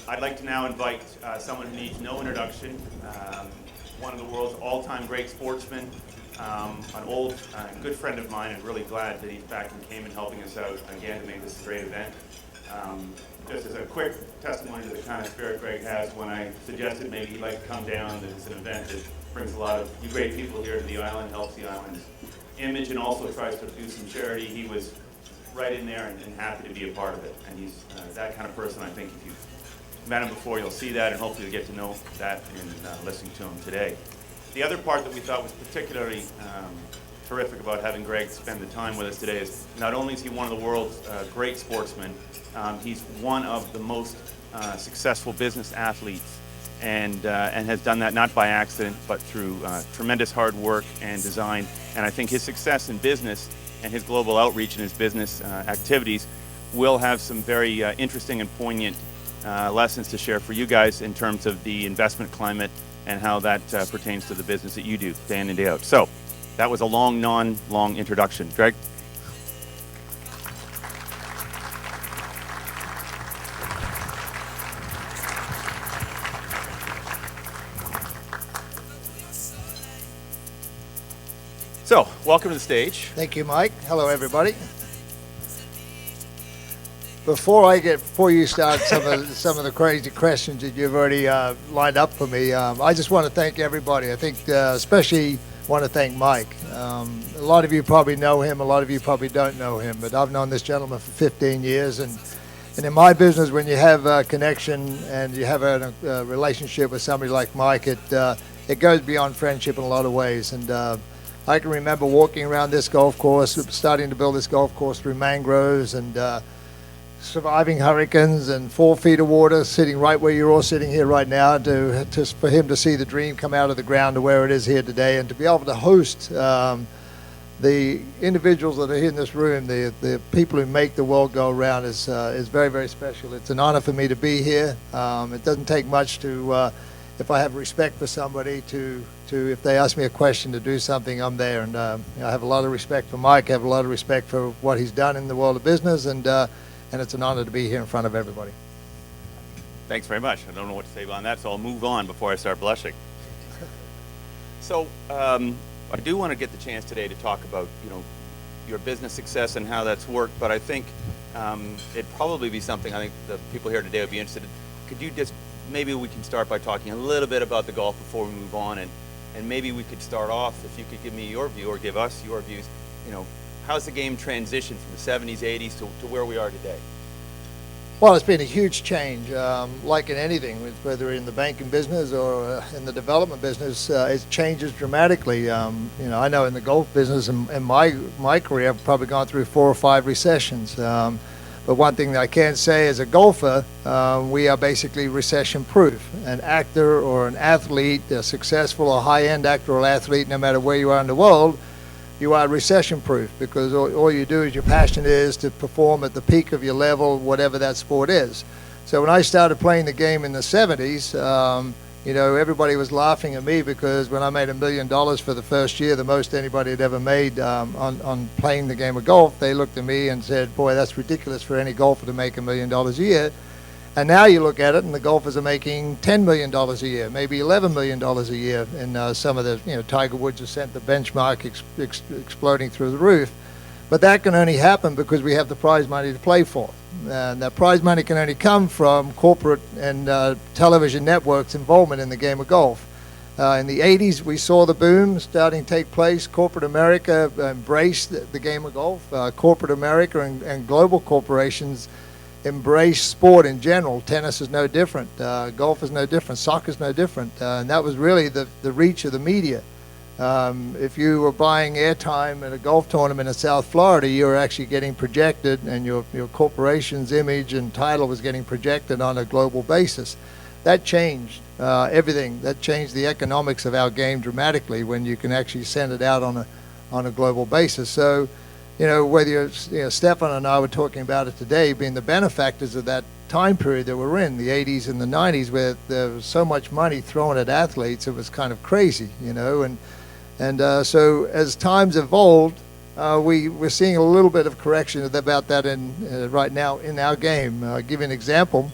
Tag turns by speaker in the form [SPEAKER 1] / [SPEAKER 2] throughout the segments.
[SPEAKER 1] I'd like to now invite someone who needs no introduction, one of the world's all-time great sportsmen, an old good friend of mine, and really glad that he's back in Cayman helping us out again to make this a great event. Just as a quick testimony to the kind of spirit Greg has, when I suggested maybe he'd like to come down, that it's an event that brings a lot of you great people here to the island, helps the island's image, and also tries to do some charity. He was right in there and happy to be a part of it. And he's that kind of person. I think if you've met him before, you'll see that, and hopefully you'll get to know that in listening to him today. The other part that we thought was particularly terrific about having Greg spend the time with us today is not only is he one of the world's great sportsmen, he's one of the most successful business athletes, and has done that not by accident, but through tremendous hard work and design. And I think his success in business and his global outreach and his business activities will have some very interesting and poignant lessons to share for you guys in terms of the investment climate and how that pertains to the business that you do day in and day out. So that was a long, non-long introduction. Greg? So, welcome to the stage.
[SPEAKER 2] Thank you, Mike. Hello, everybody. Before you start some of the crazy questions that you've already lined up for me, I just want to thank everybody. I think especially want to thank Mike. A lot of you probably know him. A lot of you probably don't know him. But I've known this gentleman for 15 years, and in my business, when you have a connection and you have a relationship with somebody like Mike, it goes beyond friendship in a lot of ways. And I can remember walking around this golf course, starting to build this golf course through mangroves and surviving hurricanes and 4 feet of water, sitting right where you're all sitting here right now, for him to see the dream come out of the ground to where it is here today, and to be able to host the individuals that are here in this room, the people who make the world go around, is very, very special. It's an honor for me to be here. It doesn't take much to, if I have respect for somebody, to if they ask me a question to do something, I'm there. And I have a lot of respect for Mike. I have a lot of respect for what he's done in the world of business, and it's an honor to be here in front of everybody.
[SPEAKER 1] Thanks very much. I don't know what to say on that, so I'll move on before I start blushing. So I do want to get the chance today to talk about, your business success and how that's worked, but I think it'd probably be something I think the people here today would be interested in. Could you just, maybe we can start by talking a little bit about the golf before we move on, and maybe we could start off, if you could give me your view or give us your views, how's the game transitioned from the 70s, 80s to where we are today?
[SPEAKER 2] Well, it's been a huge change, like in anything, whether in the banking business or in the development business, it changes dramatically. I know in the golf business in my career, I've probably gone through 4 or 5 recessions. But one thing that I can say as a golfer, we are basically recession-proof. An actor or an athlete, a successful or high-end actor or athlete, no matter where you are in the world, you are recession-proof, because all you do is your passion is to perform at the peak of your level, whatever that sport is. So when I started playing the game in the 70s, everybody was laughing at me, because when I made $1 million for the first year, the most anybody had ever made on playing the game of golf, they looked at me and said, boy, that's ridiculous for any golfer to make $1 million a year. And now you look at it, and the golfers are making $10 million a year, maybe $11 million a year. And some of the, Tiger Woods has sent the benchmark exploding through the roof. But that can only happen because we have the prize money to play for. And that prize money can only come from corporate and television networks' involvement in the game of golf. In the 80s, we saw the boom starting to take place. Corporate America embraced the game of golf. Corporate America and global corporations embrace sport in general. Tennis is no different. Golf is no different. Soccer is no different. And that was really the reach of the media. If you were buying airtime at a golf tournament in South Florida, you were actually getting projected, and your corporation's image and title was getting projected on a global basis. That changed everything. That changed the economics of our game dramatically when you can actually send it out on a global basis. So, whether you're, Stefan and I were talking about it today, being the benefactors of that time period that we're in, the 80s and the 90s, where there was so much money thrown at athletes, it was kind of crazy, And so as times evolved, we're seeing a little bit of correction about that right now in our game. I'll give you an example.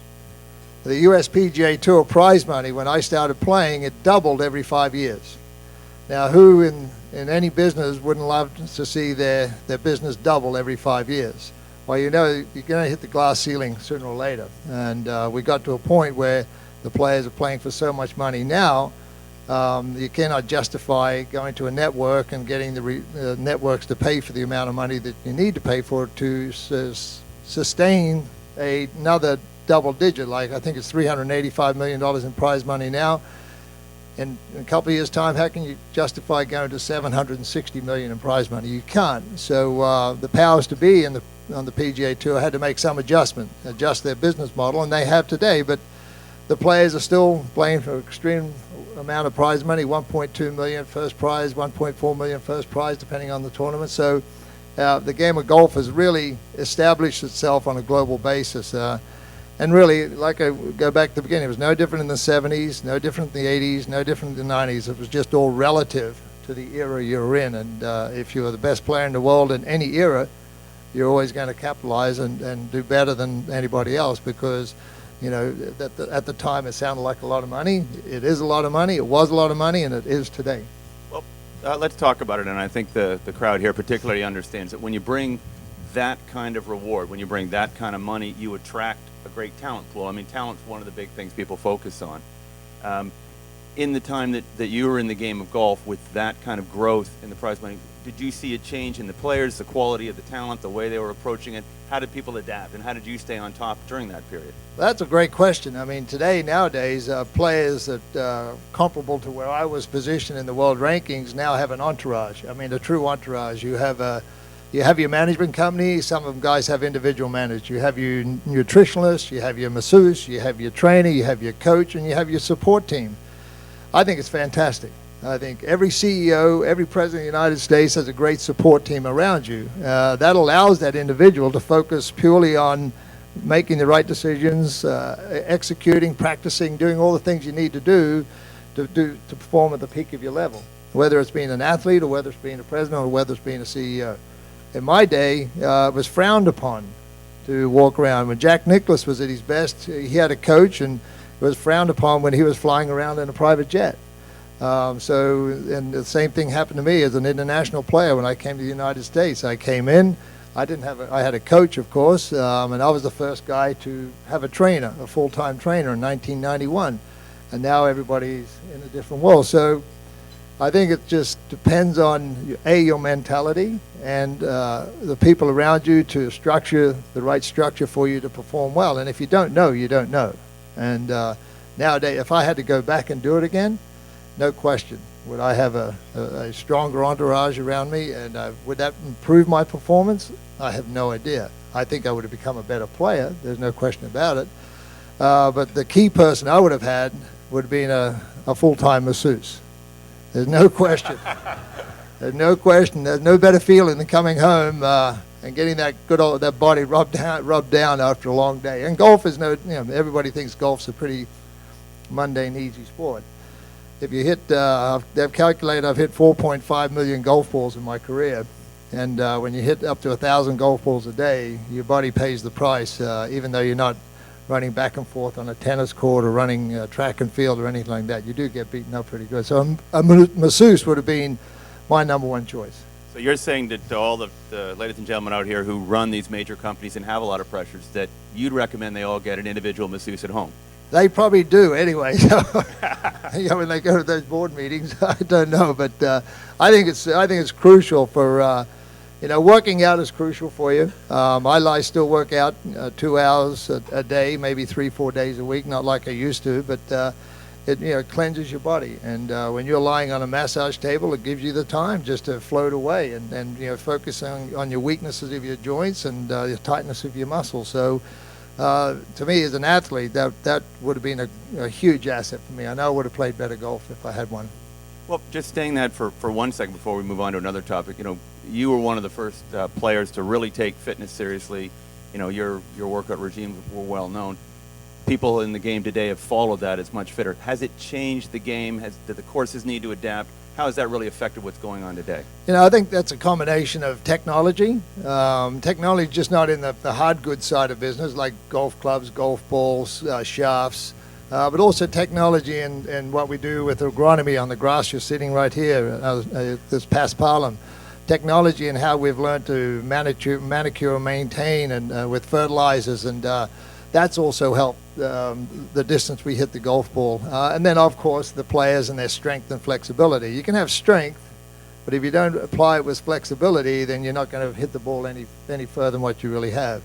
[SPEAKER 2] The US PGA Tour prize money, when I started playing, it doubled every 5 years. Now, who in any business wouldn't love to see their business double every 5 years? Well, you know, you're going to hit the glass ceiling sooner or later. And we got to a point where the players are playing for so much money now, you cannot justify going to a network and getting the networks to pay for the amount of money that you need to pay for it to sustain another double digit. Like, I think it's $385 million in prize money now. In a couple of years' time, how can you justify going to $760 million in prize money? You can't. So the powers to be on the PGA Tour had to make some adjust their business model, and they have today. But the players are still playing for an extreme amount of prize money, 1.2 million first prize, 1.4 million first prize, depending on the tournament. So the game of golf has really established itself on a global basis. And really, like I go back to the beginning, it was no different in the 70s, no different in the 80s, no different in the 90s. It was just all relative to the era you're in. And if you're the best player in the world in any era, you're always going to capitalize and do better than anybody else, because, you know, at the time it sounded like a lot of money. It is a lot of money. It was a lot of money, and it is today.
[SPEAKER 1] Well, let's talk about it. And I think the crowd here particularly understands that when you bring that kind of reward, when you bring that kind of money, you attract a great talent pool. I mean, talent's one of the big things people focus on. In the time that you were in the game of golf with that kind of growth in the prize money, did you see a change in the players, the quality of the talent, the way they were approaching it? How did people adapt, and how did you stay on top during that period?
[SPEAKER 2] That's a great question. I mean, nowadays, players that comparable to where I was positioned in the world rankings now have an entourage. I mean, a true entourage. You have your management company. Some of them guys have individual managers. You have your nutritionist, you have your masseuse, you have your trainer, you have your coach, and you have your support team. I think it's fantastic. I think every CEO, every president of the United States has a great support team around you. That allows that individual to focus purely on making the right decisions, executing, practicing, doing all the things you need to do to perform at the peak of your level, whether it's being an athlete or whether it's being a president or whether it's being a CEO. In my day, it was frowned upon to walk around. When Jack Nicklaus was at his best, he had a coach, and it was frowned upon when he was flying around in a private jet. And the same thing happened to me as an international player when I came to the United States. I came in, I had a coach, of course, and I was the first guy to have a trainer, a full-time trainer in 1991. And now everybody's in a different world. So I think it just depends on, your mentality and the people around you to structure the right structure for you to perform well. And if you don't know, you don't know. And nowadays, if I had to go back and do it again, no question, would I have a stronger entourage around me, and would that improve my performance? I have no idea. I think I would have become a better player. There's no question about it. But the key person I would have had would have been a full-time masseuse. There's no question. There's no question. There's no better feeling than coming home and getting that that body rubbed down after a long day. And golf is everybody thinks golf's a pretty mundane, easy sport. If you hit, they've calculated I've hit 4.5 million golf balls in my career. And when you hit up to 1,000 golf balls a day, your body pays the price, even though you're not running back and forth on a tennis court or running track and field or anything like that. You do get beaten up pretty good. So a masseuse would have been my number one choice.
[SPEAKER 1] So you're saying that to all the ladies and gentlemen out here who run these major companies and have a lot of pressures, that you'd recommend they all get an individual masseuse at home?
[SPEAKER 2] They probably do anyway. So, when they go to those board meetings, I don't know, but I think it's crucial for working out is crucial for you. I still work out 2 hours a day, maybe 3-4 days a week, not like I used to, but it cleanses your body. And when you're lying on a massage table, it gives you the time just to float away and focus on your weaknesses of your joints and the tightness of your muscles. So. To me, as an athlete, that would have been a huge asset for me. I know I would have played better golf if I had one.
[SPEAKER 1] Well, just staying that for 1 second before we move on to another topic, you were one of the first players to really take fitness seriously. Your workout regime were well known. People in the game today have followed that as much fitter. Has it changed the game? Do the courses need to adapt?
[SPEAKER 3] how has that really affected what's going on today?
[SPEAKER 2] You know, I think that's a combination of technology. Technology just not in the hard goods side of business, like golf clubs, golf balls, shafts, but also technology in what we do with agronomy on the grass you're sitting right here, this past Parliament. Technology and how we've learned to manicure, maintain, and with fertilizers, and that's also helped the distance we hit the golf ball. And then, of course, the players and their strength and flexibility. You can have strength, but if you don't apply it with flexibility, then you're not going to hit the ball any further than what you really have.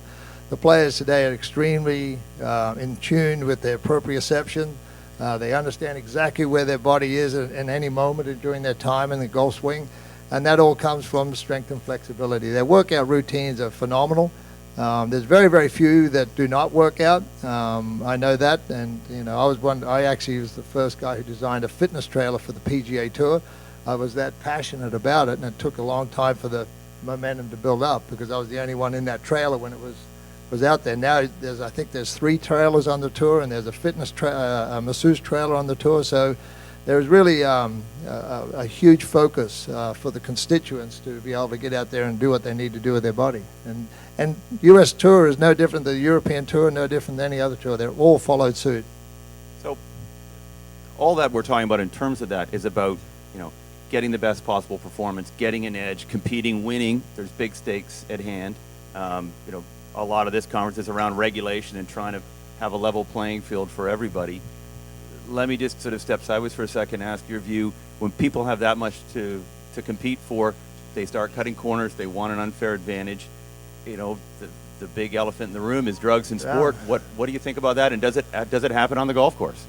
[SPEAKER 2] The players today are extremely in tune with their proprioception. They understand exactly where their body is in any moment during their time in the golf swing. And that all comes from strength and flexibility. Their workout routines are phenomenal. There's very, very few that do not work out. I know that, and you know, I actually was the first guy who designed a fitness trailer for the PGA Tour. I was that passionate about it, and it took a long time for the momentum to build up because I was the only one in that trailer when it was out there. Now I think there's 3 trailers on the tour, and there's a masseuse trailer on the tour. So there's really a huge focus for the constituents to be able to get out there and do what they need to do with their body. And U.S. Tour is no different than the European Tour, no different than any other tour. They're all followed suit.
[SPEAKER 3] So all that we're talking about in terms of that is about, you know, getting the best possible performance, getting an edge, competing, winning. There's big stakes at hand. You know, a lot of this conference is around regulation and trying to have a level playing field for everybody. Let me just sort of step sideways for a second and ask your view. When people have that much to compete for, they start cutting corners, they want an unfair advantage. You know, the big elephant in the room is drugs in sport.
[SPEAKER 2] Yeah.
[SPEAKER 3] What do you think about that, and does it happen on the golf course?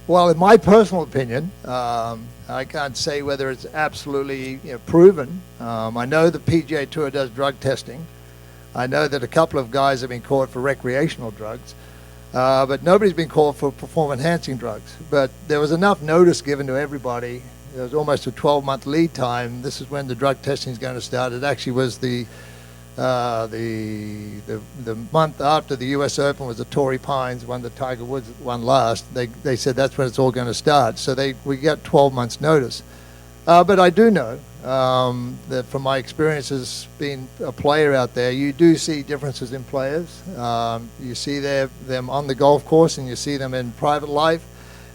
[SPEAKER 2] Well, in my personal opinion, I can't say whether it's absolutely proven. I know the PGA Tour does drug testing. I know that a couple of guys have been caught for recreational drugs. But nobody's been called for performance-enhancing drugs. But there was enough notice given to everybody. There was almost a 12-month lead time. This is when the drug testing is going to start. It actually was the month after the U.S. Open was the Torrey Pines, one that Tiger Woods won last. They said that's when it's all going to start. So we got 12 months notice. But I do know that from my experiences being a player out there, you do see differences in players. You see them on the golf course and you see them in private life,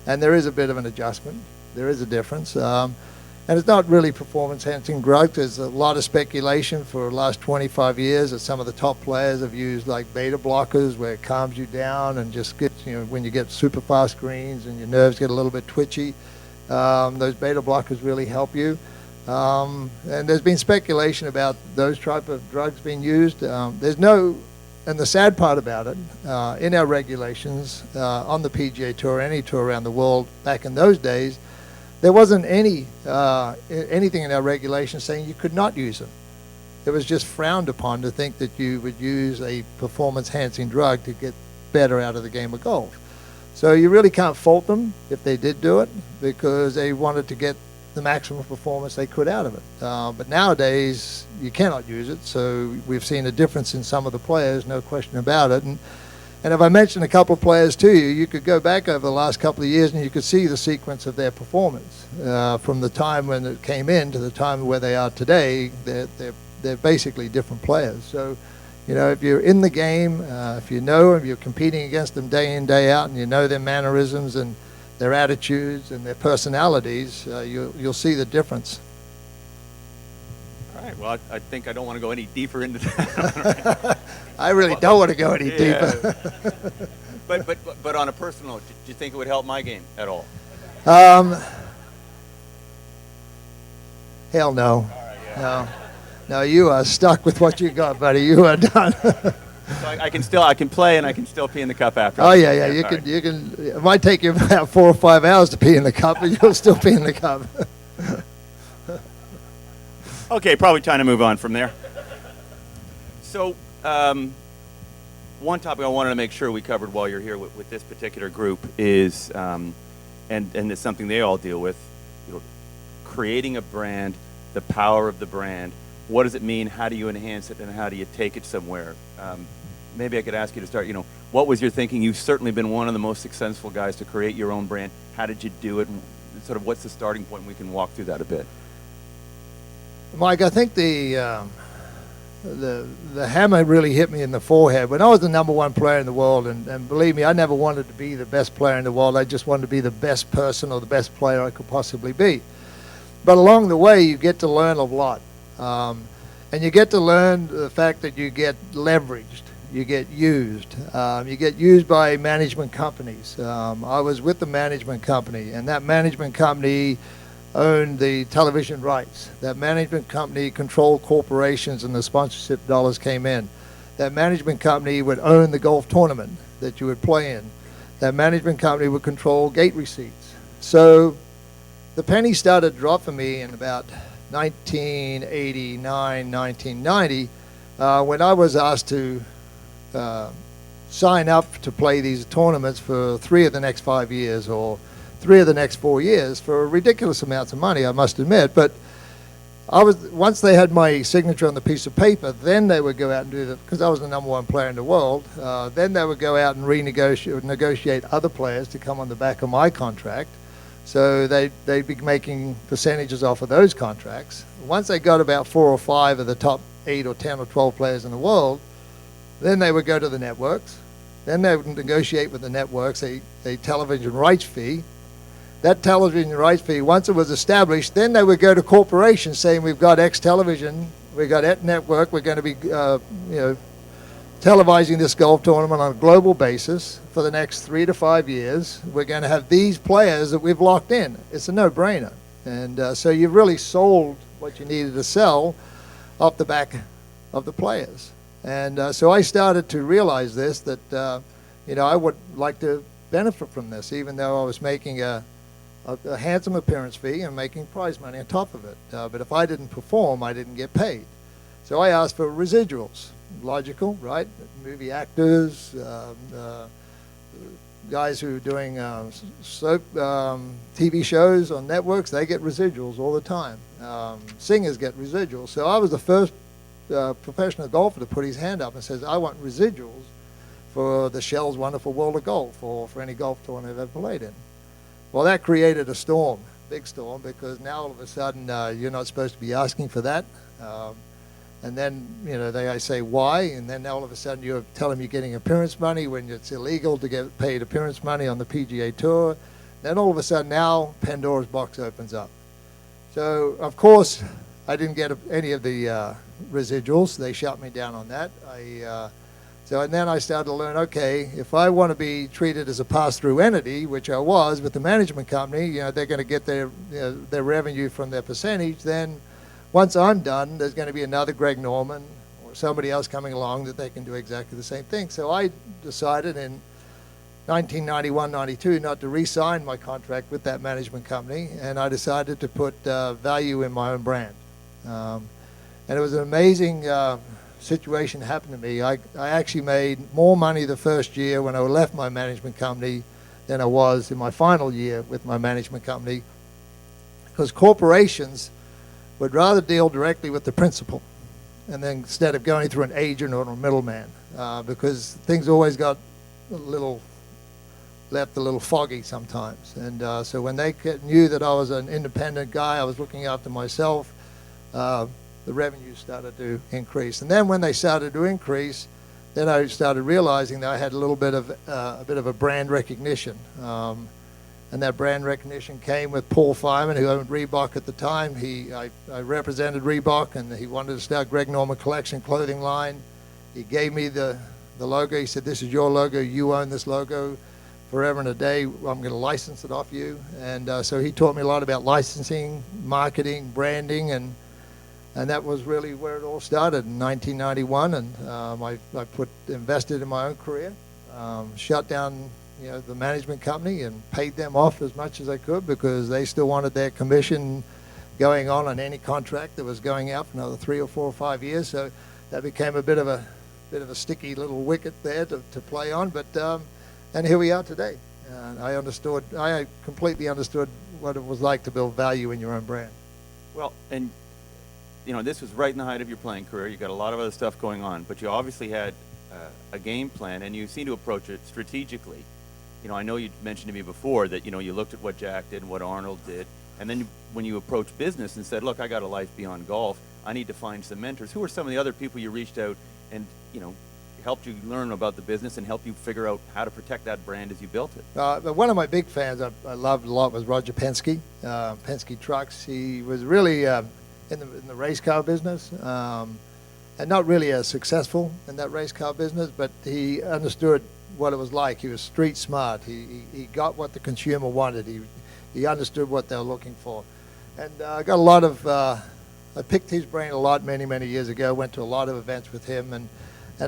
[SPEAKER 2] and there is a bit of an adjustment. There is a difference. And it's not really performance-enhancing drugs. There's a lot of speculation for the last 25 years that some of the top players have used like beta blockers where it calms you down and just gets, when you get super fast greens and your nerves get a little bit twitchy, those beta blockers really help you. And there's been speculation about those type of drugs being used. There's no, and the sad part about it, in our regulations on the PGA Tour, any tour around the world back in those days, there wasn't anything in our regulations saying you could not use them. It was just frowned upon to think that you would use a performance-enhancing drug to get better out of the game of golf. So you really can't fault them if they did do it because they wanted to get the maximum performance they could out of it. But nowadays, you cannot use it, so we've seen a difference in some of the players, no question about it. And if I mention a couple of players to you, you could go back over the last couple of years and you could see the sequence of their performance. From the time when it came in to the time where they are today, they're basically different players. So, if you're in the game, if you know them, you're competing against them day in, day out, and you know their mannerisms and their attitudes and their personalities, you'll see the difference.
[SPEAKER 3] All right. Well, I think I don't want to go any deeper into that.
[SPEAKER 2] I really don't want to go any deeper.
[SPEAKER 3] But on a personal note, do you think it would help my game at all?
[SPEAKER 2] Hell no.
[SPEAKER 3] All right, yeah.
[SPEAKER 2] No, you are stuck with what you got, buddy. You are done.
[SPEAKER 3] So I can play and I can still pee in the cup after.
[SPEAKER 2] Oh yeah. You can. It might take you about 4 or 5 hours to pee in the cup, but you'll still pee in the cup.
[SPEAKER 3] Okay, probably time to move on from there. So, one topic I wanted to make sure we covered while you're here with this particular group is, and it's something they all deal with, creating a brand, the power of the brand. What does it mean? How do you enhance it, and how do you take it somewhere? Maybe I could ask you to start. What was your thinking? You've certainly been one of the most successful guys to create your own brand. How did you do it? sort of what's the starting point? We can walk through that a bit.
[SPEAKER 2] Mike, I think the hammer really hit me in the forehead when I was the #1 player in the world, and believe me, I never wanted to be the best player in the world. I just wanted to be the best person or the best player I could possibly be. But along the way, you get to learn a lot, and you get to learn the fact that you get leveraged, you get used by management companies. I was with the management company, and that management company owned the television rights. That management company controlled corporations and the sponsorship dollars came in. That management company would own the golf tournament that you would play in. That management company would control gate receipts. So the penny started to drop for me in about 1989, 1990, when I was asked to sign up to play these tournaments for 3 of the next 5 years or 3 of the next 4 years for ridiculous amounts of money, I must admit. But once they had my signature on the piece of paper, then they would go out and do that, because I was the #1 player in the world. Then they would go out and negotiate other players to come on the back of my contract. So they'd be making percentages off of those contracts. Once they got about 4 or 5 of the top 8 or 10 or 12 players in the world, then they would go to the networks. Then they would negotiate with the networks a television rights fee. That television rights fee, once it was established, then they would go to corporations saying, we've got X television, we've got X network, we're going to be televising this golf tournament on a global basis for the next 3 to 5 years. We're going to have these players that we've locked in. It's a no-brainer. And so you've really sold what you needed to sell off the back of the players. And so I started to realize this, that I would like to benefit from this, even though I was making a handsome appearance fee and making prize money on top of it. But if I didn't perform, I didn't get paid. So I asked for residuals. Logical, right? Movie actors, guys who are doing soap TV shows on networks, they get residuals all the time. Singers get residuals. So I was the first professional golfer to put his hand up and says, I want residuals for the Shell's Wonderful World of Golf or for any golf tournament I've ever played in. Well, that created a storm, big storm, because now all of a sudden you're not supposed to be asking for that. And then, I say, why? And then all of a sudden you tell them you're getting appearance money when it's illegal to get paid appearance money on the PGA Tour. Then all of a sudden now Pandora's box opens up. So, of course, I didn't get any of the residuals. They shut me down on that. And then I started to learn, okay, if I want to be treated as a pass-through entity, which I was with the management company, they're going to get their revenue from their percentage, then once I'm done, there's going to be another Greg Norman or somebody else coming along that they can do exactly the same thing. So I decided in 1991-92 not to re-sign my contract with that management company, and I decided to put value in my own brand. And it was an amazing situation happened to me. I actually made more money the first year when I left my management company than I was in my final year with my management company, because corporations would rather deal directly with the principal, and then instead of going through an agent or a middleman, because things always got left a little foggy sometimes. And so when they knew that I was an independent guy, I was looking after myself, the revenue started to increase. And then when they started to increase, then I started realizing that I had a little bit of a brand recognition. And that brand recognition came with Paul Fireman, who owned Reebok at the time. I represented Reebok, and he wanted to start Greg Norman Collection clothing line. He gave me the logo. He said, this is your logo. You own this logo forever and a day. I'm going to license it off you. And so he taught me a lot about licensing, marketing, branding, and that was really where it all started in 1991. And I invested in my own career, shut down the management company and paid them off as much as I could, because they still wanted their commission going on any contract that was going out for another 3 or 4 or 5 years. So that became a bit of a sticky little wicket there to play on. But and here we are today. I completely understood what it was like to build value in your own brand.
[SPEAKER 3] Well, and this was right in the height of your playing career. You got a lot of other stuff going on, but you obviously had a game plan, and you seem to approach it strategically. I know you mentioned to me before that, you looked at what Jack did and what Arnold did, and then when you approached business and said, look, I got a life beyond golf, I need to find some mentors. Who are some of the other people you reached out and, helped you learn about the business and helped you figure out how to protect that brand as you built it?
[SPEAKER 2] But one of my big fans I loved a lot was Roger Penske, Penske Trucks. He was really in the race car business, and not really as successful in that race car business, but he understood what it was like. He was street smart. He got what the consumer wanted. He understood what they were looking for. And I got a lot of, I picked his brain a lot many years ago, went to a lot of events with him, and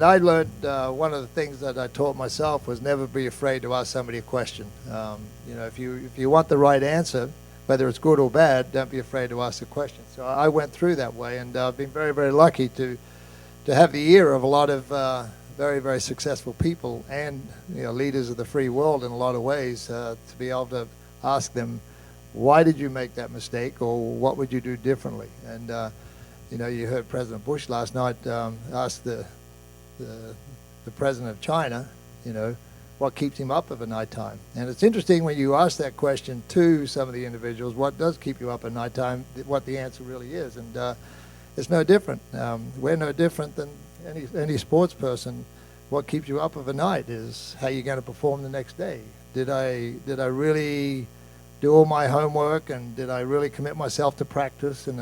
[SPEAKER 2] I learned one of the things that I taught myself was never be afraid to ask somebody a question. If you want the right answer, whether it's good or bad, don't be afraid to ask the question. So I went through that way, and I've been very lucky to have the ear of a lot of very successful people and leaders of the free world in a lot of ways, to be able to ask them, why did you make that mistake, or what would you do differently? And you heard President Bush last night ask the president of China, what keeps him up at nighttime. And it's interesting when you ask that question to some of the individuals, what does keep you up at nighttime, what the answer really is. And it's no different. We're no different than any sports person. What keeps you up of a night is how you're going to perform the next day. Did I really do all my homework, and did I really commit myself to practice, and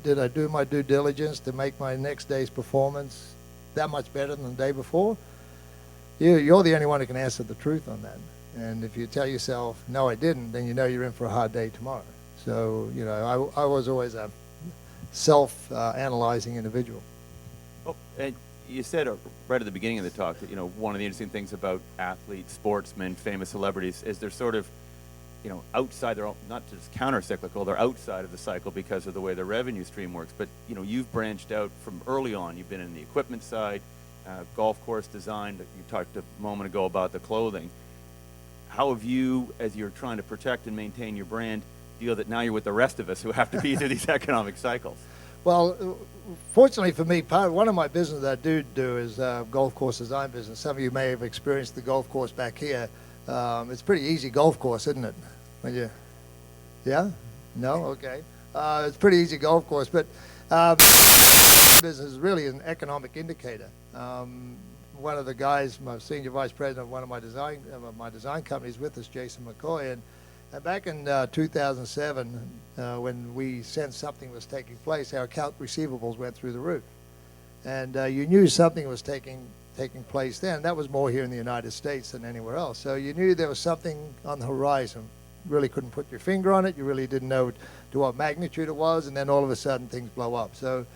[SPEAKER 2] did I do my due diligence to make my next day's performance that much better than the day before? You're the only one who can answer the truth on that. And if you tell yourself, no, I didn't, then you're in for a hard day tomorrow. So, I was always a self-analyzing individual.
[SPEAKER 3] Oh, and you said right at the beginning of the talk that, one of the interesting things about athletes, sportsmen, famous celebrities is they're sort of, outside their own, not just counter-cyclical, they're outside of the cycle because of the way their revenue stream works. But, you've branched out from early on. You've been in the equipment side, golf course design. You talked a moment ago about the clothing. How have you, as you're trying to protect and maintain your brand, feel that now you're with the rest of us who have to be through these economic cycles? Well,
[SPEAKER 2] fortunately for me, one of my business that I do is golf course design business. Some of you may have experienced the golf course back here. It's a pretty easy golf course, isn't it? Yeah? No? Okay. It's a pretty easy golf course, but business is really an economic indicator. One of the guys, my senior vice president of one of my design companies with us, Jason McCoy, and back in 2007, when we sensed something was taking place, our account receivables went through the roof. And you knew something was taking place then. That was more here in the United States than anywhere else. So you knew there was something on the horizon. Really couldn't put your finger on it. You really didn't know to what magnitude it was, and then all of a sudden things blow up. So,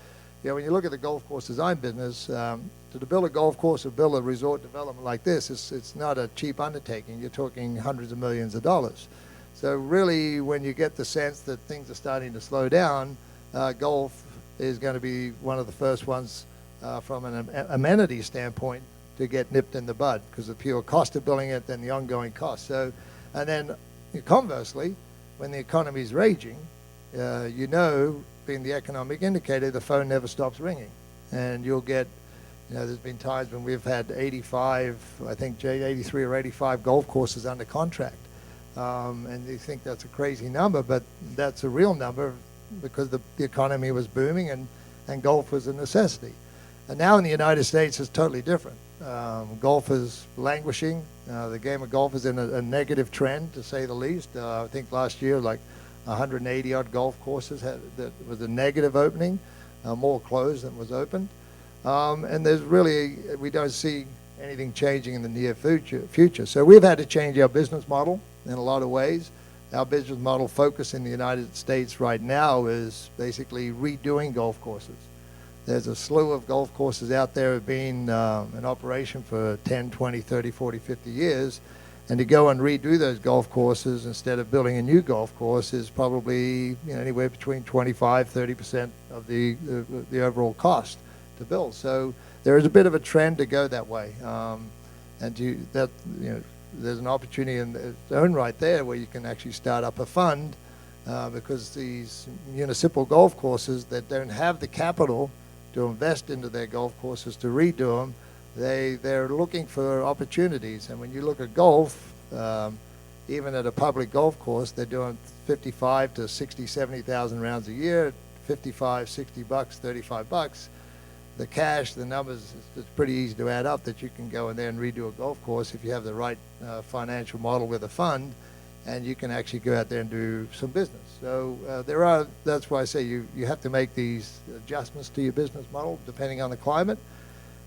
[SPEAKER 2] when you look at the golf course design business, to build a golf course or build a resort development like this, it's not a cheap undertaking. You're talking hundreds of millions of dollars. So really, when you get the sense that things are starting to slow down, golf is going to be one of the first ones from an amenity standpoint to get nipped in the bud, because of the pure cost of building it and the ongoing cost. So, and then conversely, when the economy is raging, being the economic indicator, the phone never stops ringing. And you'll get, there's been times when we've had 85, I think, 83 or 85 golf courses under contract. And you think that's a crazy number, but that's a real number because the economy was booming and golf was a necessity. And now in the United States, it's totally different. Golf is languishing. The game of golf is in a negative trend, to say the least. I think last year, like 180 odd golf courses that was a negative opening, more closed than was opened. And we don't see anything changing in the near future. So we've had to change our business model in a lot of ways. Our business model focus in the United States right now is basically redoing golf courses. There's a slew of golf courses out there have been in operation for 10, 20, 30, 40, 50 years. And to go and redo those golf courses instead of building a new golf course is probably anywhere between 25, 30% of the overall cost to build. So there is a bit of a trend to go that way. There's an opportunity in its own right there where you can actually start up a fund because these municipal golf courses that don't have the capital to invest into their golf courses to redo them, they're looking for opportunities. And when you look at golf, Even at a public golf course, they're doing 55 to 60, 70,000 rounds a year, 55, 60 bucks, 35 bucks. The cash, the numbers, it's pretty easy to add up that you can go in there and redo a golf course if you have the right financial model with a fund, and you can actually go out there and do some business. So that's why I say you have to make these adjustments to your business model depending on the climate.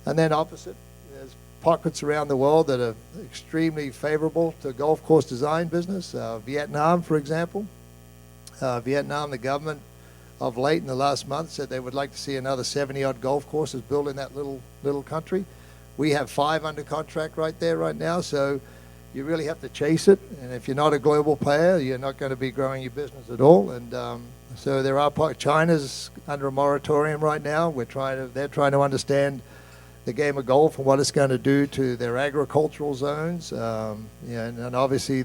[SPEAKER 2] And then opposite, there's pockets around the world that are extremely favorable to golf course design business. Vietnam, for example. Vietnam, the government of late in the last month said they would like to see another 70-odd golf courses built in that little country. We have 5 under contract right there right now, so you really have to chase it. And if you're not a global player, you're not going to be growing your business at all. And so there are China's under a moratorium right now. They're trying to understand the game of golf and what it's going to do to their agricultural zones. And obviously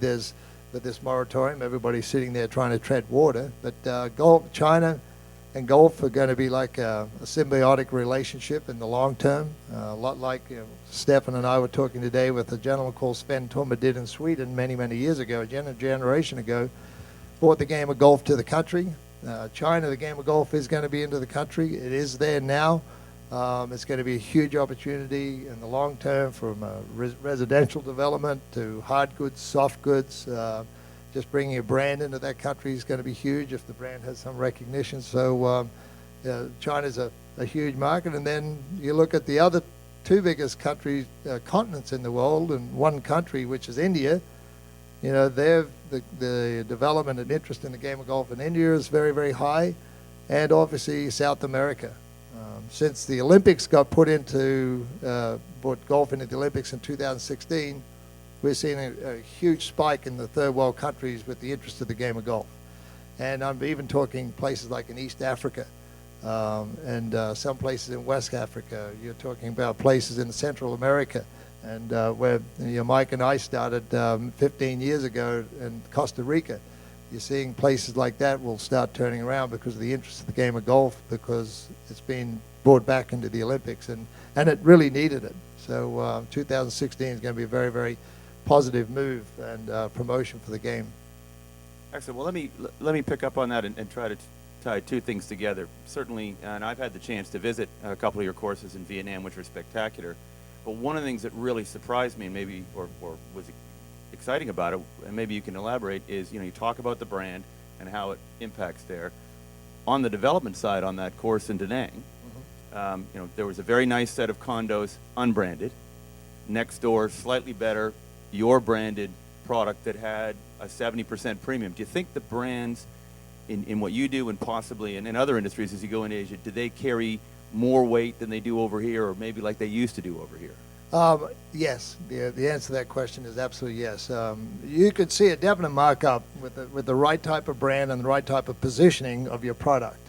[SPEAKER 2] with this moratorium, everybody's sitting there trying to tread water. But China and golf are going to be like a symbiotic relationship in the long term, a lot like Stefan and I were talking today with a gentleman called Sven Tumba did in Sweden many, many years ago, a generation ago, brought the game of golf to the country. China, the game of golf is going to be into the country. It is there now. It's going to be a huge opportunity in the long term from residential development to hard goods, soft goods. Just bringing a brand into that country is going to be huge if the brand has some recognition. So China's a huge market. And then you look at the other 2 biggest countries, continents in the world, and one country, which is India. The development and interest in the game of golf in India is very, very high. And obviously South America. Since the Olympics got brought golf into the Olympics in 2016, we're seeing a huge spike in the third world countries with the interest of the game of golf. And I'm even talking places like in East Africa and some places in West Africa. You're talking about places in Central America and where Mike and I started 15 years ago in Costa Rica. You're seeing places like that will start turning around because of the interest of the game of golf, because it's been brought back into the Olympics, and it really needed it. So 2016 is going to be a very, very positive move and promotion for the game.
[SPEAKER 3] Excellent. Well, let me pick up on that and try to tie 2 things together. Certainly, and I've had the chance to visit a couple of your courses in Vietnam, which were spectacular. But one of the things that really surprised me, and maybe or was exciting about it, and maybe you can elaborate, is you talk about the brand and how it impacts there. On the development side, on that course in Da Nang, there was a very nice set of condos unbranded. Next door, slightly better, your branded product that had a 70% premium. Do you think the brands in what you do and possibly in other industries as you go into Asia, do they carry more weight than they do over here, or maybe like they used to do over here?
[SPEAKER 2] Yes, the answer to that question is absolutely yes. You could see a definite markup with the right type of brand and the right type of positioning of your product.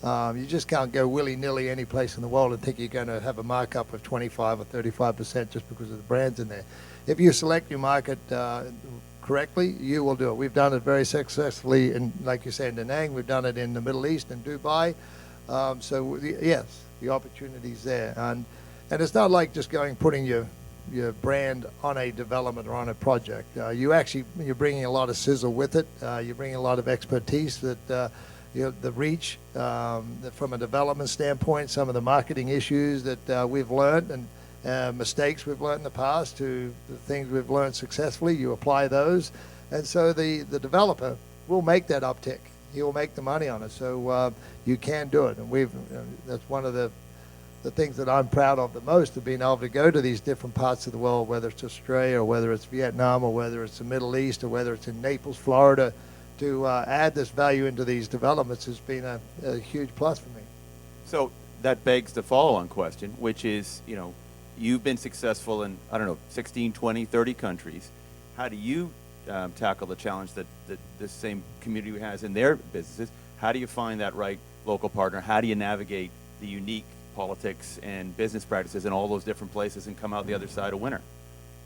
[SPEAKER 2] You just can't go willy-nilly any place in the world and think you're going to have a markup of 25 or 35% just because of the brands in there. If you select your market correctly, you will do it. We've done it very successfully in, like you say, in Da Nang. We've done it in the Middle East and Dubai. Yes, the opportunity's there. And it's not like just putting your brand on a development or on a project. You're bringing a lot of sizzle with it. You're bringing a lot of expertise that the reach from a development standpoint, some of the marketing issues that we've learned and mistakes we've learned in the past to the things we've learned successfully. You apply those, and so the developer will make that uptick. He will make the money on it. So you can do it, and that's one of the things that I'm proud of the most, of being able to go to these different parts of the world, whether it's Australia or whether it's Vietnam or whether it's the Middle East or whether it's in Naples, Florida, to add this value into these developments has been a huge plus for me.
[SPEAKER 3] So that begs the follow-on question, which is, you've been successful in, 16, 20, 30 countries. How do you tackle the challenge that this same community has in their businesses? How do you find that right local partner? How do you navigate the unique politics and business practices in all those different places and come out the other side a winner?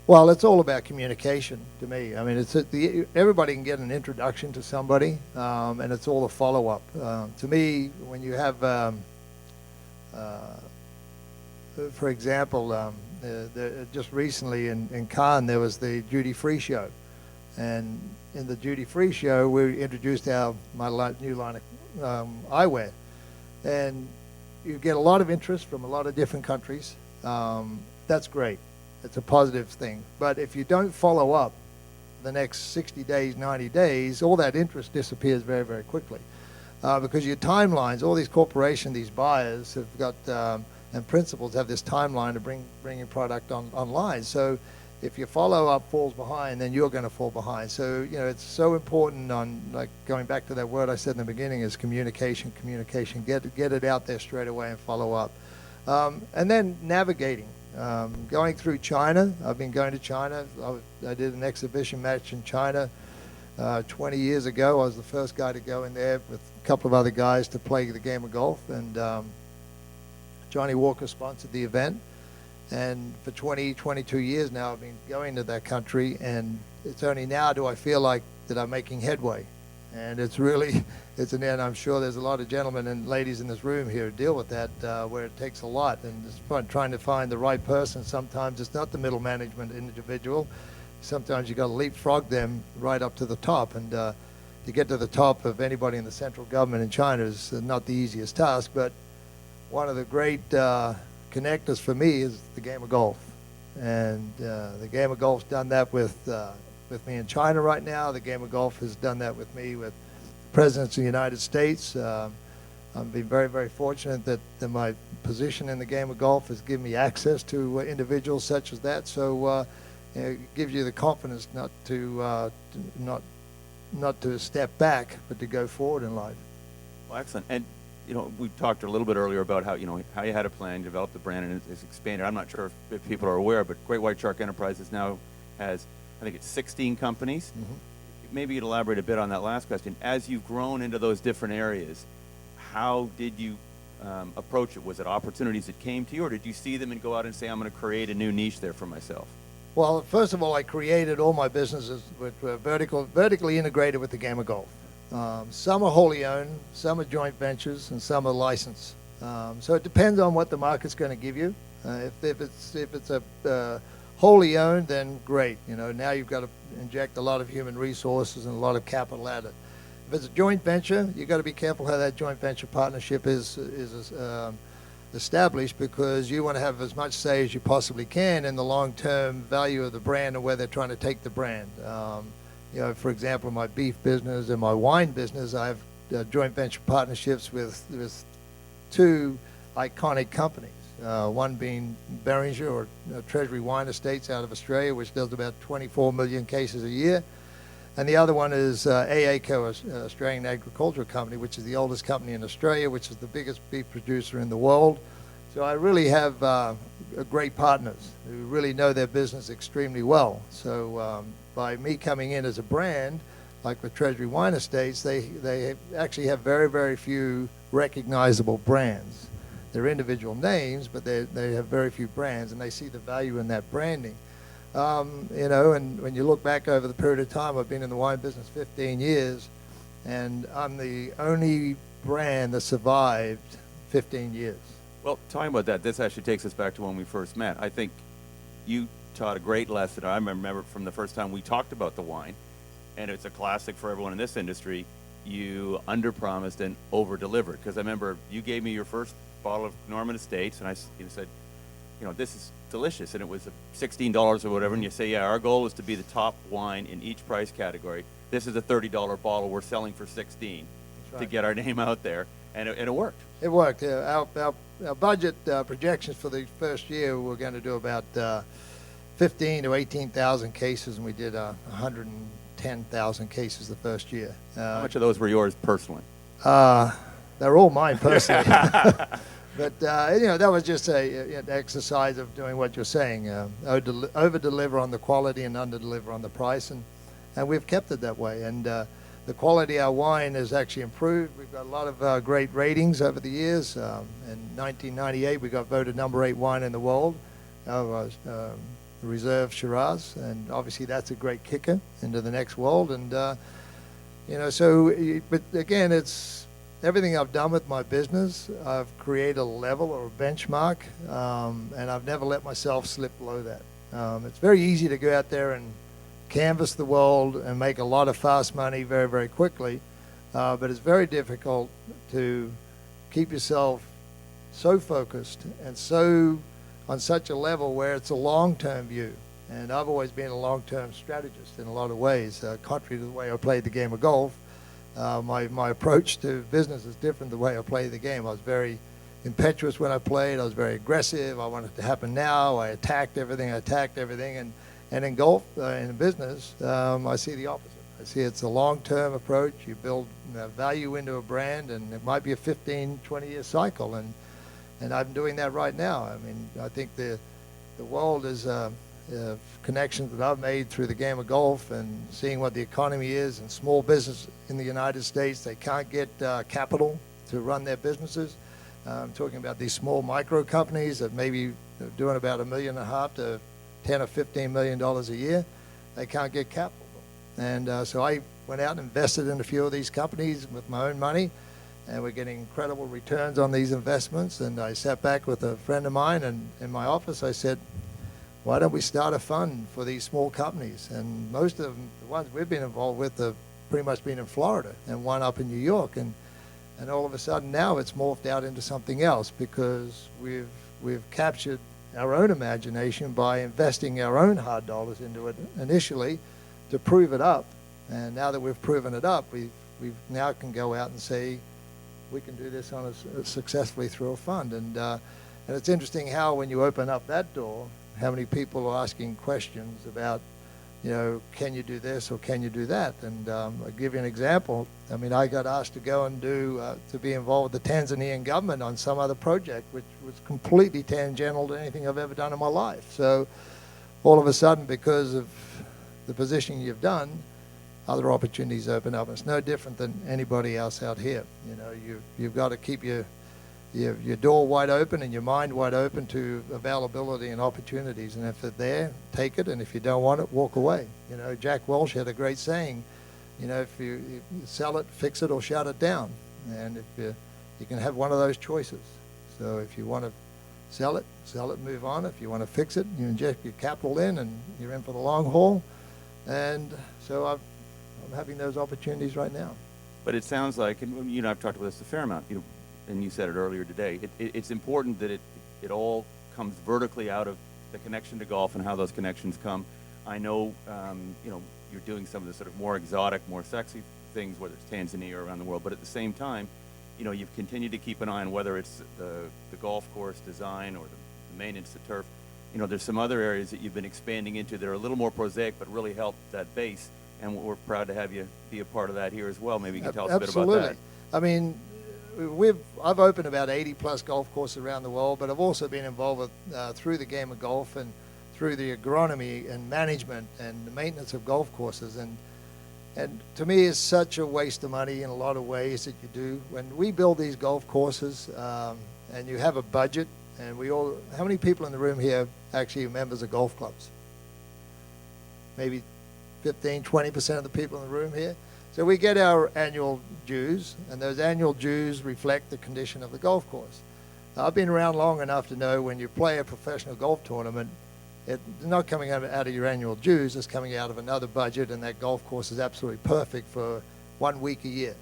[SPEAKER 2] Well, it's all about communication to me. I mean, everybody can get an introduction to somebody, and it's all a follow-up. To me, when you have, for example, just recently in Cannes, there was the duty-free show. And in the duty-free show, we introduced new line of eyewear. And you get a lot of interest from a lot of different countries. That's great. It's a positive thing. But if you don't follow up the next 60 days, 90 days, all that interest disappears very, very quickly. Because your timelines, all these corporations, these buyers have got, and principals have this timeline to bringing product online. So if your follow-up falls behind, then you're going to fall behind. So, it's so important on, like, going back to that word I said in the beginning, is communication. Get it out there straight away and follow up. And then navigating. Going through China. I've been going to China. I did an exhibition match in China 20 years ago. I was the first guy to go in there with a couple of other guys to play the game of golf. And Johnny Walker sponsored the event. And for 22 years now, I've been going to that country, and it's only now do I feel like that I'm making headway. And it's really, and I'm sure there's a lot of gentlemen and ladies in this room here who deal with that, where it takes a lot. And it's fun trying to find the right person. Sometimes it's not the middle management individual. Sometimes you got to leapfrog them right up to the top. And to get to the top of anybody in the central government in China is not the easiest task. But one of the great connectors for me is the game of golf, and the game of golf's done that with me in China right now. The game of golf has done that with me with presidents of the United States. I've been very, very fortunate that my position in the game of golf has given me access to individuals such as that. So it gives you the confidence not to step back, but to go forward in life.
[SPEAKER 3] Well, excellent. And we talked a little bit earlier about how you had a plan, developed the brand, and it's expanded. I'm not sure if people are aware, but Great White Shark Enterprises now has, I think it's 16 companies. Mm-hmm. Maybe you'd elaborate a bit on that last question. As you've grown into those different areas, how did you approach it? Was it opportunities that came to you, or did you see them and go out and say, I'm going to create a new niche there for myself?
[SPEAKER 2] Well, first of all, I created all my businesses which were vertically integrated with the game of golf. Some are wholly owned, some are joint ventures, and some are licensed. So it depends on what the market's going to give you. If it's a wholly owned, then great. Now you've got to inject a lot of human resources and a lot of capital at it. If it's a joint venture, you've got to be careful how that joint venture partnership is established, because you want to have as much say as you possibly can in the long-term value of the brand and where they're trying to take the brand. For example, my beef business and my wine business, I have joint venture partnerships with two iconic companies. One being Beringer, or Treasury Wine Estates out of Australia, which does about 24 million cases a year. And the other one is AACO, Australian Agricultural Company, which is the oldest company in Australia, which is the biggest beef producer in the world. So I really have great partners who really know their business extremely well. So by me coming in as a brand, like with Treasury Wine Estates, they actually have very, very few recognizable brands. They're individual names, but they have very few brands, and they see the value in that branding. And when you look back over the period of time, I've been in the wine business 15 years, and I'm the only brand that survived 15 years.
[SPEAKER 3] Well, talking about that, this actually takes us back to when we first met. I think you taught a great lesson. I remember from the first time we talked about the wine, and it's a classic for everyone in this industry. You under-promised and over-delivered, because I remember you gave me your first bottle of Norman Estates, and I said, this is delicious, and it was $16 or whatever, and you say, yeah, our goal is to be the top wine in each price category. This is a $30 bottle we're selling for $16 to get our name out there, and it worked. It
[SPEAKER 2] worked. Our budget projections for the first year, we're going to do about 15 to 18,000 cases, and we did 110,000 cases the first year.
[SPEAKER 3] How much of those were yours personally?
[SPEAKER 2] They're all mine personally. But, that was just an exercise of doing what you're saying, over-deliver on the quality and under-deliver on the price, and we've kept it that way. And the quality of our wine has actually improved. We've got a lot of great ratings over the years. In 1998, we got voted #8 wine in the world, Reserve Shiraz, and obviously that's a great kicker into the next world. And, but again, it's everything I've done with my business. I've created a level or a benchmark, and I've never let myself slip below that. It's very easy to go out there and canvass the world and make a lot of fast money very, very quickly. But it's very difficult to keep yourself so focused and so on such a level where it's a long-term view. And I've always been a long-term strategist in a lot of ways, contrary to the way I played the game of golf. My approach to business is different the way I play the game. I was very impetuous when I played. I was very aggressive. I wanted it to happen now. I attacked everything. And in golf, in business, I see the opposite. I see it's a long-term approach. You build value into a brand, and it might be a 15, 20-year cycle. And I'm doing that right now. I mean, I think the world is connections that I've made through the game of golf and seeing what the economy is and small business in the United States. They can't get capital to run their businesses. I'm talking about these small micro companies that maybe are doing about $1.5 million to $10 or $15 million a year. They can't get capital. And so I went out and invested in a few of these companies with my own money, and we're getting incredible returns on these investments. And I sat back with a friend of mine, and in my office I said, why don't we start a fund for these small companies? And most of them, the ones we've been involved with, have pretty much been in Florida and one up in New York. And all of a sudden now it's morphed out into something else because we've captured our own imagination by investing our own hard dollars into it initially to prove it up. And now that we've proven it up, we now can go out and say we can do this on successfully through a fund. And it's interesting how when you open up that door, how many people are asking questions about, can you do this or can you do that? And I'll give you an example. I mean, I got asked to go and to be involved with the Tanzanian government on some other project, which was completely tangential to anything I've ever done in my life. So all of a sudden, because of the position you've done, other opportunities open up. It's no different than anybody else out here. You've got to keep your door wide open and your mind wide open to availability and opportunities. And if they're there, take it. And if you don't want it, walk away. Jack Welch had a great saying, if you sell it, fix it, or shut it down. And if you can have one of those choices. So if you want to sell it, move on. If you want to fix it, you inject your capital in and you're in for the long haul. And so I'm having those opportunities right now.
[SPEAKER 3] But it sounds like, and you and I've talked about this a fair amount, and you said it earlier today, it's important that it all comes vertically out of the connection to golf and how those connections come. I know, you're doing some of the sort of more exotic, more sexy things, whether it's Tanzania or around the world, but at the same time, you've continued to keep an eye on whether it's the golf course design or the maintenance of turf. There's some other areas that you've been expanding into that are a little more prosaic but really help that base, and we're proud to have you be a part of that here as well. Maybe you can tell us a bit about that.
[SPEAKER 2] I mean, I've opened about 80 plus golf courses around the world, but I've also been involved with, through the game of golf and through the agronomy and management and the maintenance of golf courses. And to me, it's such a waste of money in a lot of ways that you do. When we build these golf courses and you have a budget, and how many people in the room here actually are members of golf clubs? Maybe 15, 20% of the people in the room here. So we get our annual dues, and those annual dues reflect the condition of the golf course. I've been around long enough to know when you play a professional golf tournament, it's not coming out of your annual dues, it's coming out of another budget, and that golf course is absolutely perfect for 1 week a year.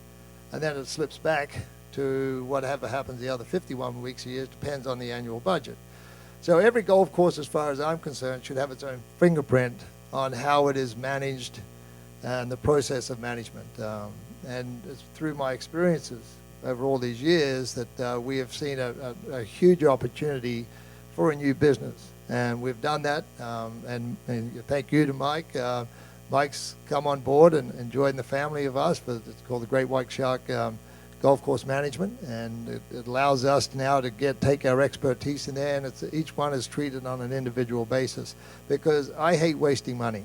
[SPEAKER 2] And then it slips back to whatever happens the other 51 weeks a year, depends on the annual budget. So every golf course, as far as I'm concerned, should have its own fingerprint on how it is managed and the process of management. And it's through my experiences over all these years that we have seen a huge opportunity for a new business. And we've done that, and thank you to Mike. Mike's come on board and joined the family of us. It's called the Great White Shark Golf Course Management, and it allows us now to take our expertise in there, and each one is treated on an individual basis, because I hate wasting money.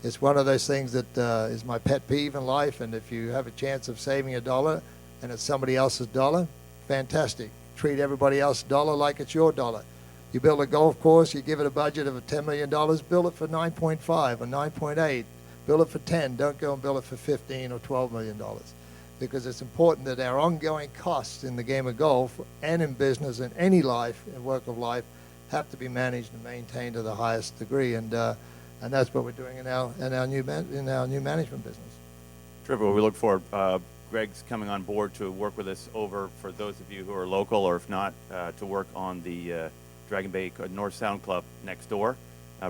[SPEAKER 2] It's one of those things that is my pet peeve in life, and if you have a chance of saving $1 and it's somebody else's dollar, fantastic. Treat everybody else's dollar like it's your dollar. You build a golf course, you give it a budget of $10 million, build it for 9.5 or 9.8, build it for 10, don't go and build it for 15 or $12 million. Because it's important that our ongoing costs in the game of golf and in business and any life and work of life have to be managed and maintained to the highest degree. And And that's what we're doing in our new management business.
[SPEAKER 3] Terrific. Well, we look forward. Greg's coming on board to work with us over, for those of you who are local, or if not, to work on the Dragon Bay North Sound Club next door,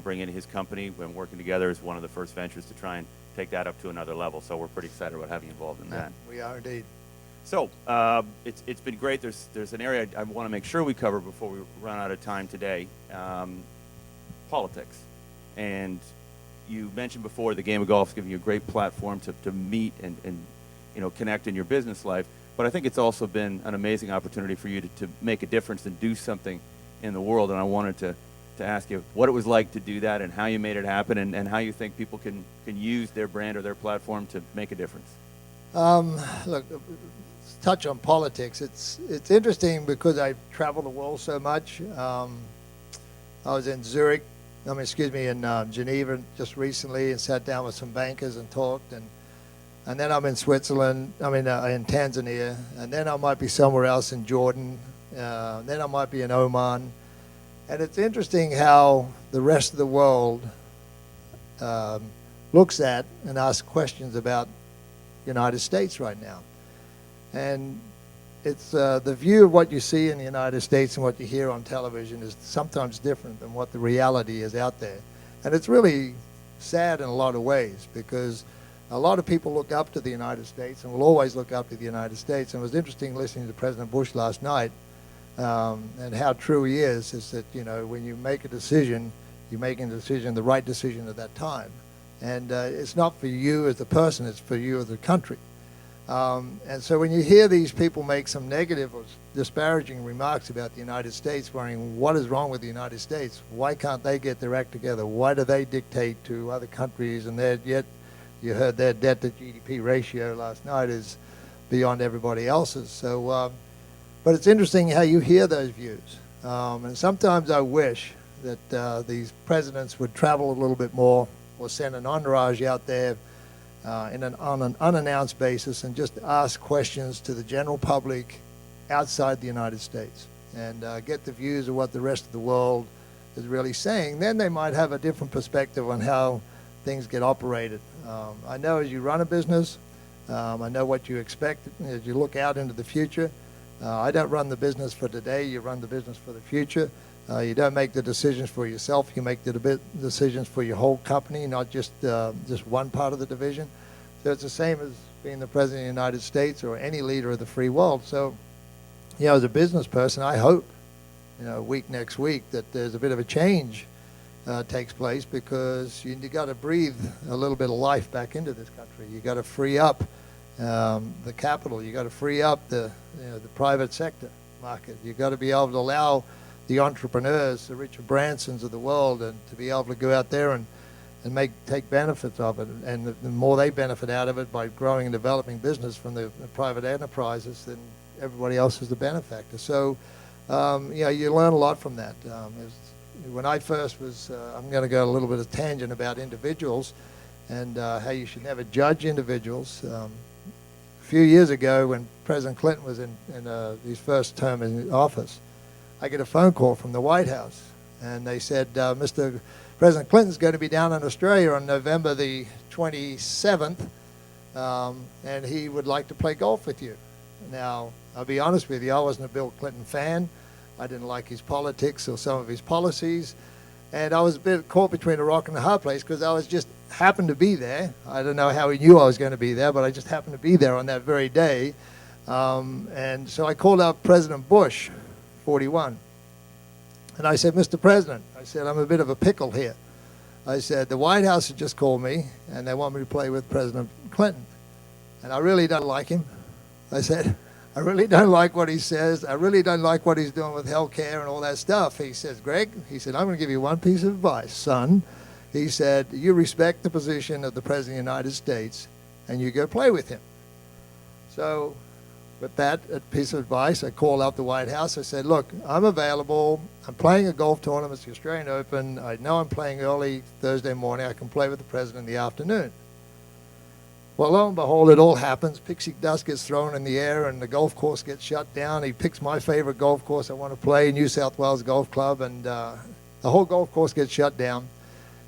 [SPEAKER 3] bringing in his company and working together as one of the first ventures to try and take that up to another level. So we're pretty excited about having you involved in that.
[SPEAKER 2] We are indeed.
[SPEAKER 3] So it's been great. There's an area I want to make sure we cover before we run out of time today, politics. And you mentioned before the game of golf is giving you a great platform to meet and connect in your business life. But I think it's also been an amazing opportunity for you to make a difference and do something in the world. And I wanted to ask you what it was like to do that and how you made it happen, and how you think people can use their brand or their platform to make a difference.
[SPEAKER 2] Look, let's touch on politics. It's interesting because I travel the world so much. I was in in Geneva just recently, and sat down with some bankers and talked, and then I'm in Switzerland, in Tanzania, and then I might be somewhere else in Jordan, then I might be in Oman. And it's interesting how the rest of the world looks at and asks questions about the United States right now. And it's the view of what you see in the United States and what you hear on television is sometimes different than what the reality is out there. And it's really sad in a lot of ways, because a lot of people look up to the United States and will always look up to the United States. And it was interesting listening to President Bush last night, and how true he is that, when you make a decision, you're making a decision, the right decision at that time. And it's not for you as a person, it's for you as a country. And so when you hear these people make some negative or disparaging remarks about the United States, wondering what is wrong with the United States, why can't they get their act together? Why do they dictate to other countries? And yet you heard their debt to GDP ratio last night is beyond everybody else's. So, but it's interesting how you hear those views. And sometimes I wish that these presidents would travel a little bit more, or send an entourage out there on an unannounced basis and just ask questions to the general public outside the United States, and get the views of what the rest of the world is really saying. Then they might have a different perspective on how things get operated. I know as you run a business, I know what you expect as you look out into the future. I don't run the business for today, you run the business for the future. You don't make the decisions for yourself, you make the decisions for your whole company, not just one part of the division. So it's the same as being the President of the United States or any leader of the free world. So, as a business person, I hope, next week, that there's a bit of a change takes place, because you got to breathe a little bit of life back into this country. You got to free up the capital. You got to free up the private sector market. You got to be able to allow the entrepreneurs, the Richard Bransons of the world, and to be able to go out there and take benefits of it. And the more they benefit out of it by growing and developing business from the private enterprises, then everybody else is the benefactor. So, you learn a lot from that. When I first was, I'm going to go a little bit of tangent about individuals and how you should never judge individuals. A few years ago, when President Clinton was in his first term in office, I get a phone call from the White House, and they said, Mr. President Clinton's going to be down in Australia on November the 27th, and he would like to play golf with you. Now, I'll be honest with you, I wasn't a Bill Clinton fan. I didn't like his politics or some of his policies, and I was a bit caught between a rock and a hard place, because I was just happened to be there. I don't know how he knew I was going to be there, but I just happened to be there on that very day. And so I called up President Bush, 41. And I said, Mr. President, I said, I'm a bit of a pickle here. I said, the White House had just called me, and they want me to play with President Clinton. And I really don't like him. I said, I really don't like what he says. I really don't like what he's doing with health care and all that stuff. He says, Greg, he said, I'm going to give you one piece of advice, son. He said, you respect the position of the President of the United States, and you go play with him. So with that piece of advice, I called up the White House. I said, look, I'm available. I'm playing a golf tournament. It's the Australian Open. I know I'm playing early Thursday morning. I can play with the President in the afternoon. Well, lo and behold, it all happens. Pixie dust gets thrown in the air, and the golf course gets shut down. He picks my favorite golf course I want to play, New South Wales Golf Club, and the whole golf course gets shut down.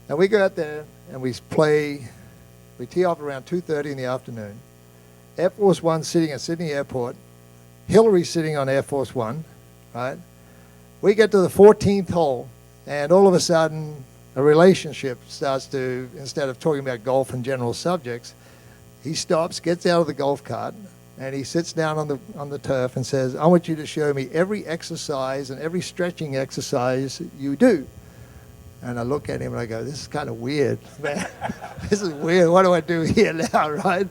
[SPEAKER 2] And we go out there and we tee off around 2:30 in the afternoon. Air Force One sitting at Sydney Airport, Hillary sitting on Air Force One, right? We get to the 14th hole, and all of a sudden, a relationship starts to, instead of talking about golf and general subjects, he stops, gets out of the golf cart, and he sits down on the turf and says, I want you to show me every exercise and every stretching exercise you do. And I look at him and I go, this is kind of weird, man. This is weird. What do I do here now, right?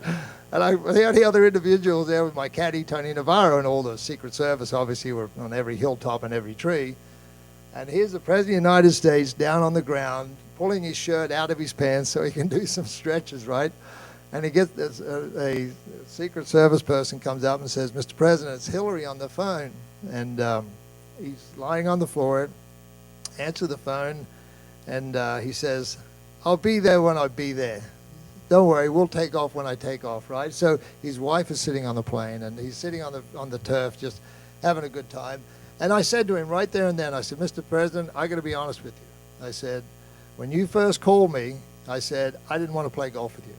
[SPEAKER 2] And the only other individuals there was my caddy, Tony Navarro, and all the Secret Service obviously were on every hilltop and every tree. And here's the President of the United States down on the ground, pulling his shirt out of his pants so he can do some stretches, right? And he gets this, a Secret Service person comes up and says, Mr. President, it's Hillary on the phone. And he's lying on the floor, answer the phone, and he says, I'll be there when I be there. Don't worry, we'll take off when I take off, right? So his wife is sitting on the plane, and he's sitting on the turf just having a good time. And I said to him right there and then, I said, Mr. President, I got to be honest with you. I said, when you first called me, I said, I didn't want to play golf with you.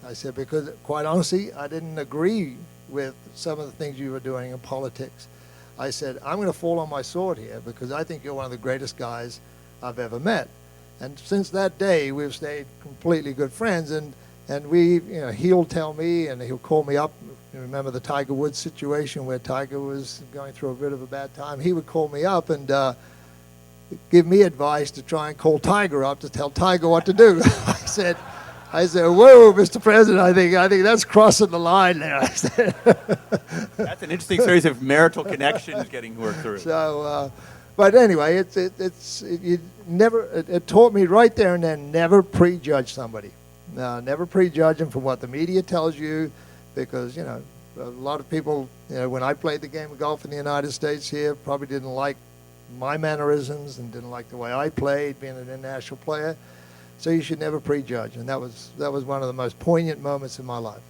[SPEAKER 2] I said, because quite honestly, I didn't agree with some of the things you were doing in politics. I said, I'm going to fall on my sword here because I think you're one of the greatest guys I've ever met. And since that day, we've stayed completely good friends. And we, he'll tell me and he'll call me up. You remember the Tiger Woods situation where Tiger was going through a bit of a bad time? He would call me up and give me advice to try and call Tiger up to tell Tiger what to do. I said, whoa, Mr. President, I think that's crossing the line there. I said.
[SPEAKER 3] That's an interesting series of marital connections getting worked through.
[SPEAKER 2] So, but anyway, it taught me right there and then never prejudge somebody. Never prejudge them from what the media tells you, because a lot of people, when I played the game of golf in the United States here, probably didn't like my mannerisms and didn't like the way I played, being an international player. So you should never prejudge, and that was one of the most poignant moments in my life.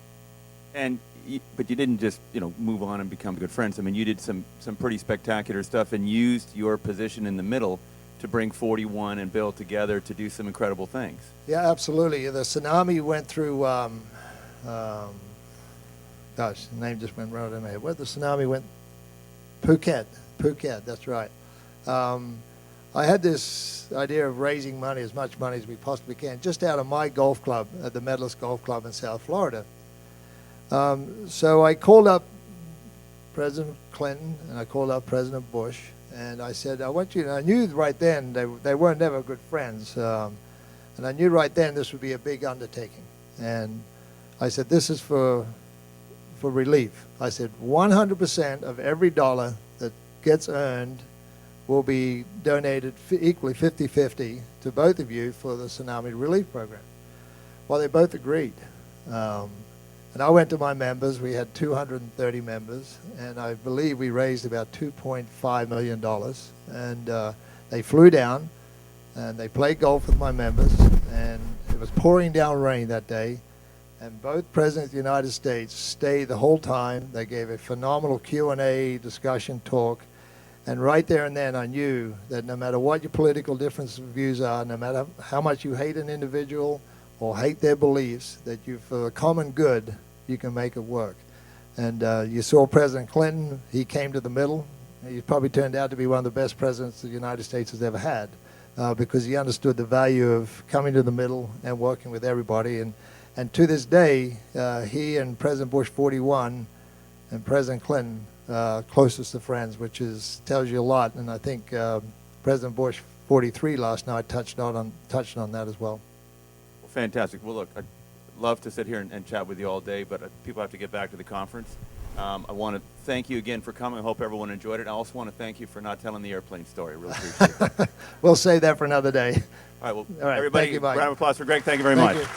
[SPEAKER 3] But you didn't just move on and become good friends. I mean, you did some pretty spectacular stuff and used your position in the middle to bring 41 and Bill together to do some incredible things. Yeah,
[SPEAKER 2] absolutely. The tsunami went through. Gosh, the name just went right in my head. Where the tsunami went? Phuket. That's right. I had this idea of raising money, as much money as we possibly can, just out of my golf club at the Medalist Golf Club in South Florida. So I called up President Clinton and I called up President Bush, and I said, I want you to, I knew right then they weren't never good friends, and I knew right then this would be a big undertaking. And I said, this is for relief. I said, 100% of every dollar that gets earned will be donated equally 50-50 to both of you for the tsunami relief program. Well, they both agreed. And I went to my members. We had 230 members, and I believe we raised about $2.5 million. And they flew down, and they played golf with my members, and it was pouring down rain that day. And both Presidents of the United States stayed the whole time. They gave a phenomenal Q&A discussion talk. And right there and then I knew that no matter what your political differences of views are, no matter how much you hate an individual or hate their beliefs, that for the common good, you can make it work. And you saw President Clinton. He came to the middle. He probably turned out to be one of the best presidents the United States has ever had, because he understood the value of coming to the middle and working with everybody. And to this day, he and President Bush 41 and President Clinton closest of friends, which tells you a lot. And I think President Bush 43 last night touched on that as well.
[SPEAKER 3] Well, fantastic. Well, look, I'd love to sit here and chat with you all day, but people have to get back to the conference. I want to thank you again for coming. I hope everyone enjoyed it. I also want to thank you for not telling the airplane story. I really appreciate it.
[SPEAKER 2] We'll save that for another day.
[SPEAKER 3] All right, well,
[SPEAKER 2] all right,
[SPEAKER 3] everybody,
[SPEAKER 2] thank you, Mike.
[SPEAKER 3] Round of applause for Greg. Thank you very
[SPEAKER 2] Thank
[SPEAKER 3] much.
[SPEAKER 2] You.